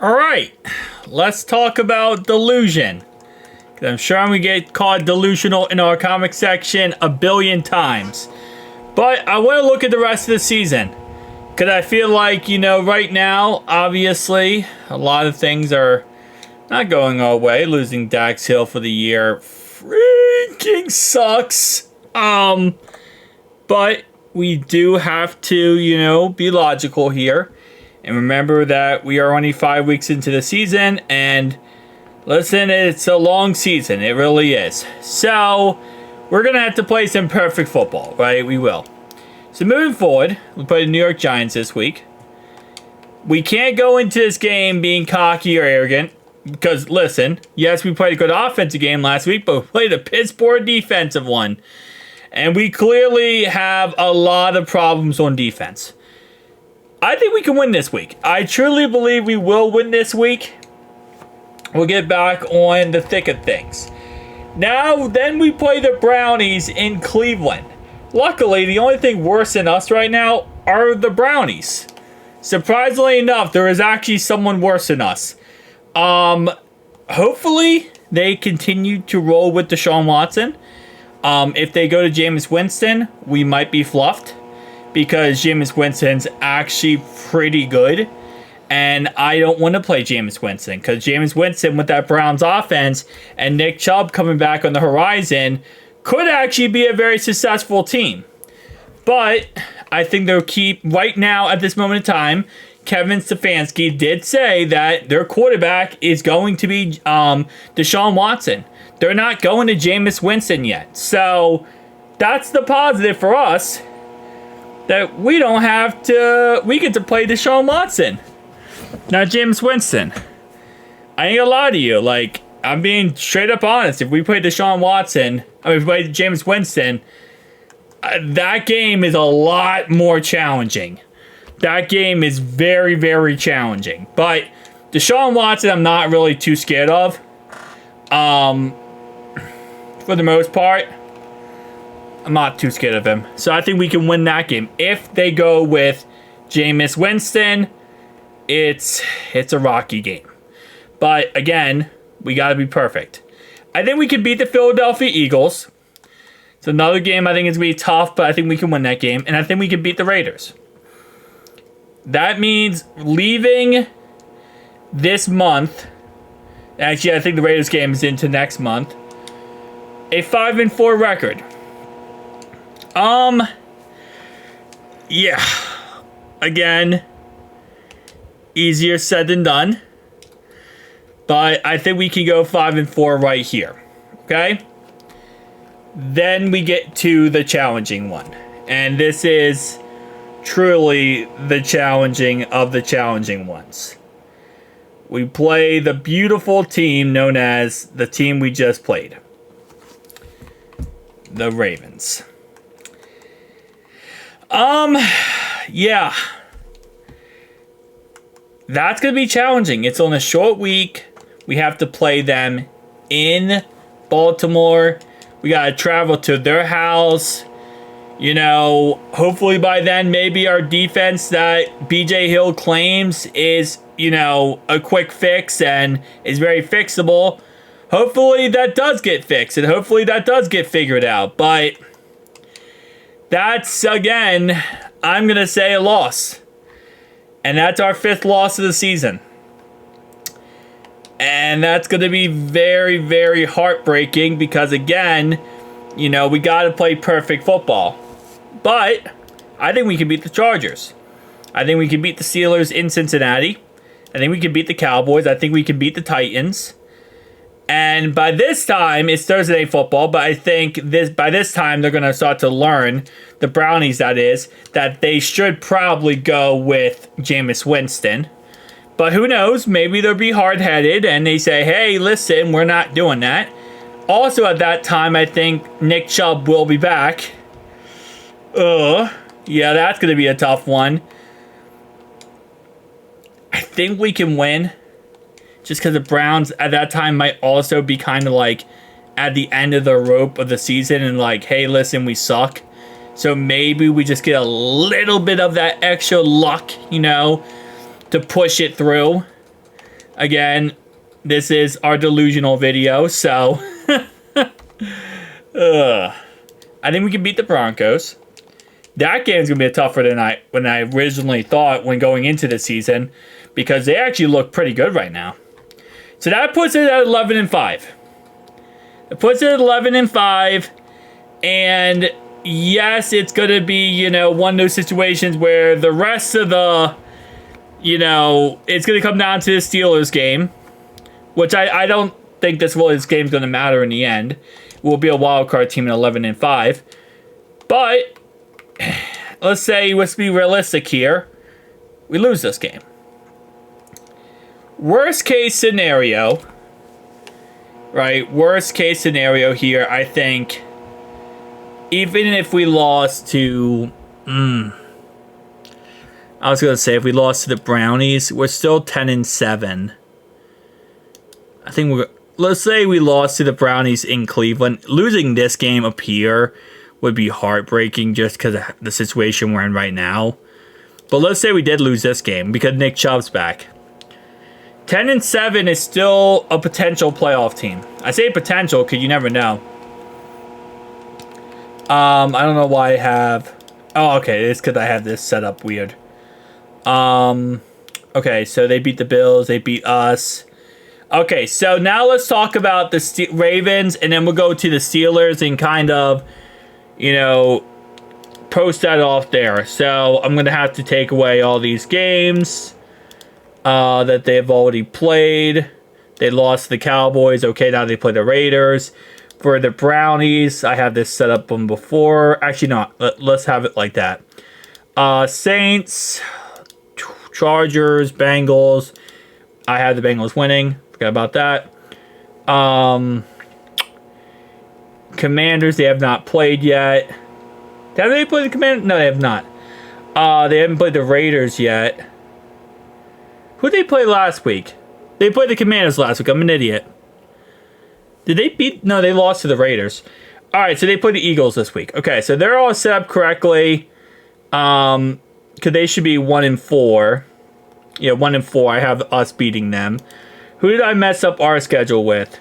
Alright, let's talk about Delusion. Because I'm sure I'm going to get called delusional in our comic section a billion times. But I want to look at the rest of the season. Because I feel like, right now, obviously, a lot of things are not going our way. Losing Dax Hill for the year freaking sucks. But we do have to, be logical here. And remember that we are only 5 weeks into the season. And listen, it's a long season. It really is. So, we're going to have to play some perfect football, right? We will. So, moving forward, we play the New York Giants this week. We can't go into this game being cocky or arrogant. Because, listen, yes, we played a good offensive game last week, but we played a piss poor defensive one. And we clearly have a lot of problems on defense. I think we can win this week. I truly believe we will win this week. We'll get back on the thick of things. Now, then we play the Brownies in Cleveland. Luckily, the only thing worse than us right now are the Brownies. Surprisingly enough, there is actually someone worse than us. Hopefully, they continue to roll with Deshaun Watson. If they go to Jameis Winston, we might be fluffed. Because Jameis Winston's actually pretty good. And I don't want to play Jameis Winston. Because Jameis Winston with that Browns offense and Nick Chubb coming back on the horizon could actually be a very successful team. But I think they'll keep, right now at this moment in time, Kevin Stefanski did say that their quarterback is going to be Deshaun Watson. They're not going to Jameis Winston yet. So that's the positive for us. That we don't have to, we get to play Deshaun Watson, not Jameis Winston. I ain't gonna lie to you, I'm being straight up honest. If we play Deshaun Watson, if we play Jameis Winston, that game is a lot more challenging. That game is very, very challenging. But Deshaun Watson, I'm not really too scared of. For the most part. I'm not too scared of him. So I think we can win that game. If they go with Jameis Winston, it's a rocky game. But again, we got to be perfect. I think we can beat the Philadelphia Eagles. It's another game I think is going to be tough, but I think we can win that game. And I think we can beat the Raiders. That means leaving this month. Actually, I think the Raiders game is into next month. A 5-4 record. Yeah. Again, easier said than done. But I think we can go 5-4 right here. Okay? Then we get to the challenging one. And this is truly the challenging of the challenging ones. We play the beautiful team known as the team we just played. The Ravens. Yeah. That's going to be challenging. It's on a short week. We have to play them in Baltimore. We got to travel to their house. Hopefully by then, maybe our defense that BJ Hill claims is, a quick fix and is very fixable. Hopefully that does get fixed and hopefully that does get figured out. But that's, again, I'm going to say a loss. And that's our 5th loss of the season. And that's going to be very, very heartbreaking because, again, we got to play perfect football. But I think we can beat the Chargers. I think we can beat the Steelers in Cincinnati. I think we can beat the Cowboys. I think we can beat the Titans. And by this time, it's Thursday Night Football, but I think by this time, they're going to start to learn, the Brownies that is, that they should probably go with Jameis Winston. But who knows? Maybe they'll be hard-headed and they say, hey, listen, we're not doing that. Also at that time, I think Nick Chubb will be back. Yeah, that's going to be a tough one. I think we can win. Just because the Browns at that time might also be kind of at the end of the rope of the season and hey, listen, we suck. So maybe we just get a little bit of that extra luck, to push it through. Again, this is our delusional video, so I think we can beat the Broncos. That game's going to be tougher than I originally thought when going into the season, because they actually look pretty good right now. So that puts it at 11-5. It puts it at 11-5, and yes, it's going to be, you know, one of those situations where the rest of the, you know, it's going to come down to the Steelers game, which I don't think this game's going to matter in the end. We'll be a wild card team at 11-5, but let's be realistic here. We lose this game. Worst case scenario, right? Worst case scenario here, I think, even if we lost to, I was going to say, if we lost to the Brownies, we're still 10-7. I think let's say we lost to the Brownies in Cleveland. Losing this game up here would be heartbreaking just because of the situation we're in right now. But let's say we did lose this game because Nick Chubb's back. 10-7 is still a potential playoff team. I say potential because you never know. I don't know why I have... Oh, okay. It's because I have this set up weird. Okay, so they beat the Bills. They beat us. Okay, so now let's talk about the Ravens, and then we'll go to the Steelers and kind of, you know, post that off there. So I'm going to have to take away all these games that they've already played. They lost to the Cowboys. Okay, now they play the Raiders. For the Brownies, I have this set up from before. Actually, not. Let's have it like that. Saints, Chargers, Bengals. I have the Bengals winning. Forgot about that. Commanders, they have not played yet. Have they played the Commanders? No, they have not. They haven't played the Raiders yet. Who did they play last week? They played the Commanders last week. I'm an idiot. Did they beat? No, they lost to the Raiders. All right, so they played the Eagles this week. Okay, so they're all set up correctly. Because they should be 1-4. Yeah, 1-4. I have us beating them. Who did I mess up our schedule with?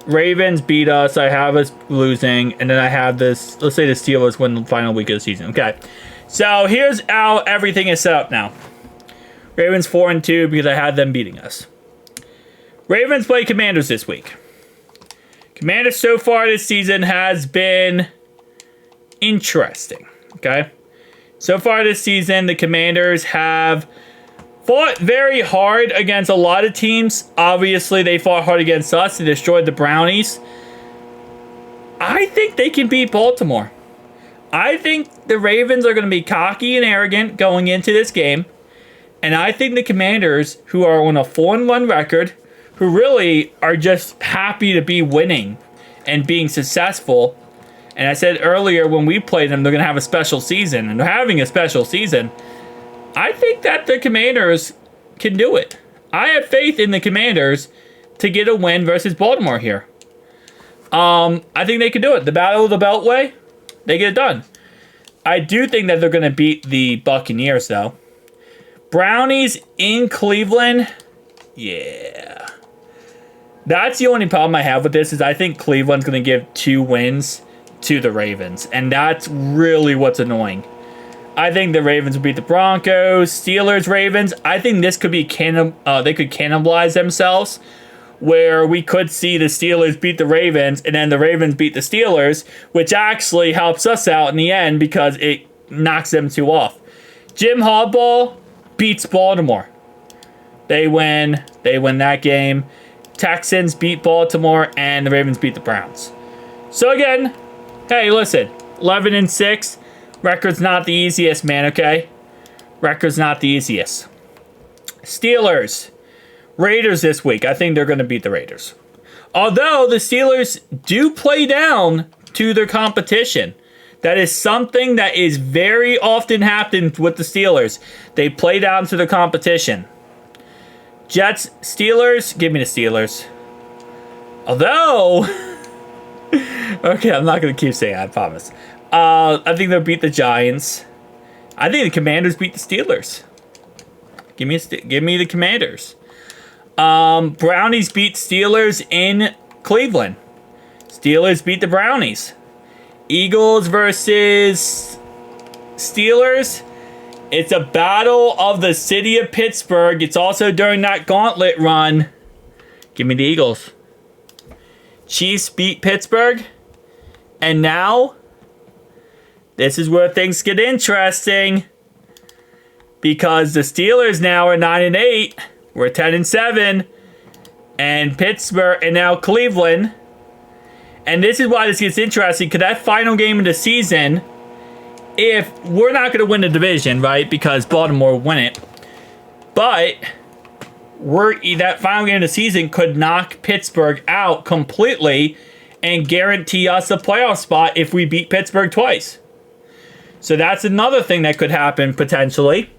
Ravens beat us. I have us losing. And then I have this. Let's say the Steelers win the final week of the season. Okay. So here's how everything is set up now. Ravens 4-2 because I had them beating us. Ravens play Commanders this week. Commanders so far this season has been interesting. Okay. So far this season, the Commanders have fought very hard against a lot of teams. Obviously, they fought hard against us. They destroyed the Brownies. I think they can beat Baltimore. I think the Ravens are going to be cocky and arrogant going into this game. And I think the Commanders, who are on a 4-1 record, who really are just happy to be winning and being successful. And I said earlier when we played them, they're going to have a special season. And they're having a special season. I think that the Commanders can do it. I have faith in the Commanders to get a win versus Baltimore here. I think they can do it. The Battle of the Beltway, they get it done. I do think that they're going to beat the Buccaneers, though. Brownies in Cleveland, yeah. That's the only problem I have with this is I think Cleveland's going to give 2 wins to the Ravens. And that's really what's annoying. I think the Ravens will beat the Broncos. Steelers, Ravens. I think this could be they could cannibalize themselves, where we could see the Steelers beat the Ravens and then the Ravens beat the Steelers, which actually helps us out in the end because it knocks them 2 off. Jim Harbaugh beats Baltimore. They win that game. Texans beat Baltimore and the Ravens beat the Browns. So again, hey, listen, 11-6. Record's not the easiest, man, okay? Record's not the easiest. Steelers. Raiders this week. I think they're going to beat the Raiders. Although the Steelers do play down to their competition. That is something that is very often happened with the Steelers. They play down to the competition. Jets, Steelers. Give me the Steelers. Although... okay, I'm not going to keep saying it, I promise. I think they'll beat the Giants. I think the Commanders beat the Steelers. Give me the Commanders. Brownies beat Steelers in Cleveland. Steelers beat the Brownies. Eagles versus Steelers. It's a battle of the city of Pittsburgh. It's also during that gauntlet run. Give me the Eagles. Chiefs beat Pittsburgh. And now, this is where things get interesting. Because the Steelers now are 9-8. We're 10-7. And Pittsburgh, and now Cleveland. And this is why this gets interesting. Because that final game of the season, if we're not going to win the division, right? Because Baltimore will win it. But that final game of the season could knock Pittsburgh out completely and guarantee us a playoff spot if we beat Pittsburgh twice. So that's another thing that could happen potentially.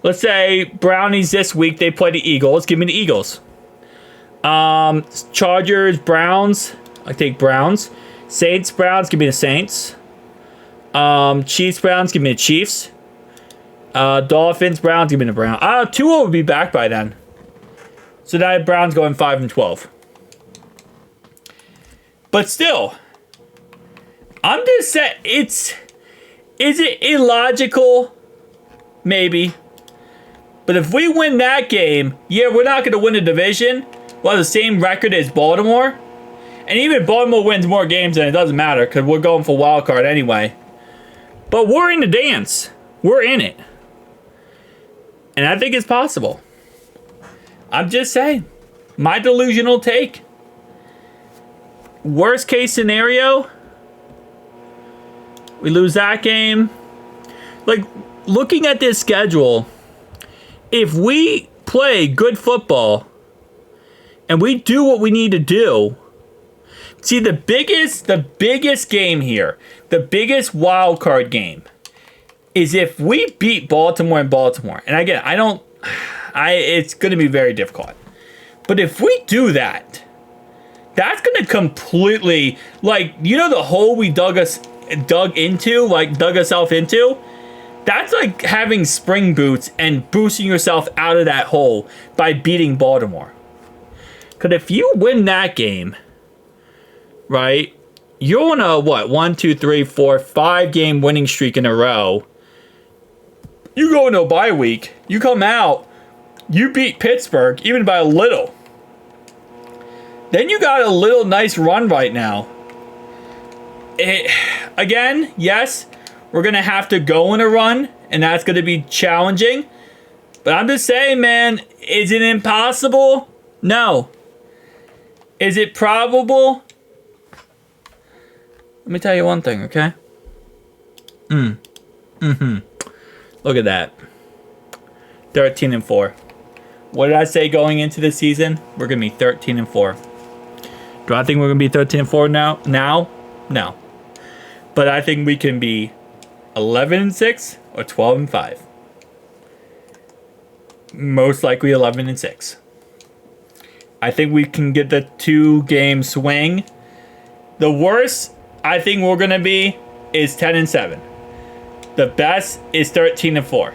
Let's say Brownies this week, they play the Eagles. Give me the Eagles. Chargers, Browns. I take Browns. Saints, Browns. Give me the Saints. Chiefs, Browns. Give me the Chiefs. Dolphins, Browns. Give me the Browns. Tua will be back by then. So that Browns going 5-12. But still, I'm just saying, is it illogical? Maybe. But if we win that game, yeah, we're not going to win the division. We'll have the same record as Baltimore. And even if Baltimore wins more games, then it doesn't matter because we're going for wild card anyway. But we're in the dance. We're in it. And I think it's possible. I'm just saying. My delusional take. Worst case scenario, we lose that game. Like, looking at this schedule, if we play good football and we do what we need to do, see, the biggest game here, the biggest wild card game, is if we beat Baltimore in Baltimore. And again, it's going to be very difficult. But if we do that, that's going to completely, like, you know the hole we dug ourselves into? That's like having spring boots and boosting yourself out of that hole by beating Baltimore. Because if you win that game, right, you're on a, 5 game winning streak in a row. You go into a bye week, you come out, you beat Pittsburgh, even by a little. Then you got a little nice run right now. Again, yes, we're going to have to go in a run, and that's going to be challenging. But I'm just saying, man, is it impossible? No. Is it probable? Let me tell you one thing, okay? Look at that. 13-4. What did I say going into the season? We're going to be 13-4. Do I think we're going to be 13-4 now? No. But I think we can be 11-6 or 12-5. Most likely 11-6. I think we can get the 2-game swing. The worst I think we're going to be is 10-7. The best is 13-4.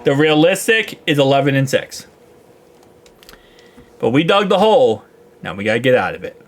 The realistic is 11-6. But we dug the hole. Now we got to get out of it.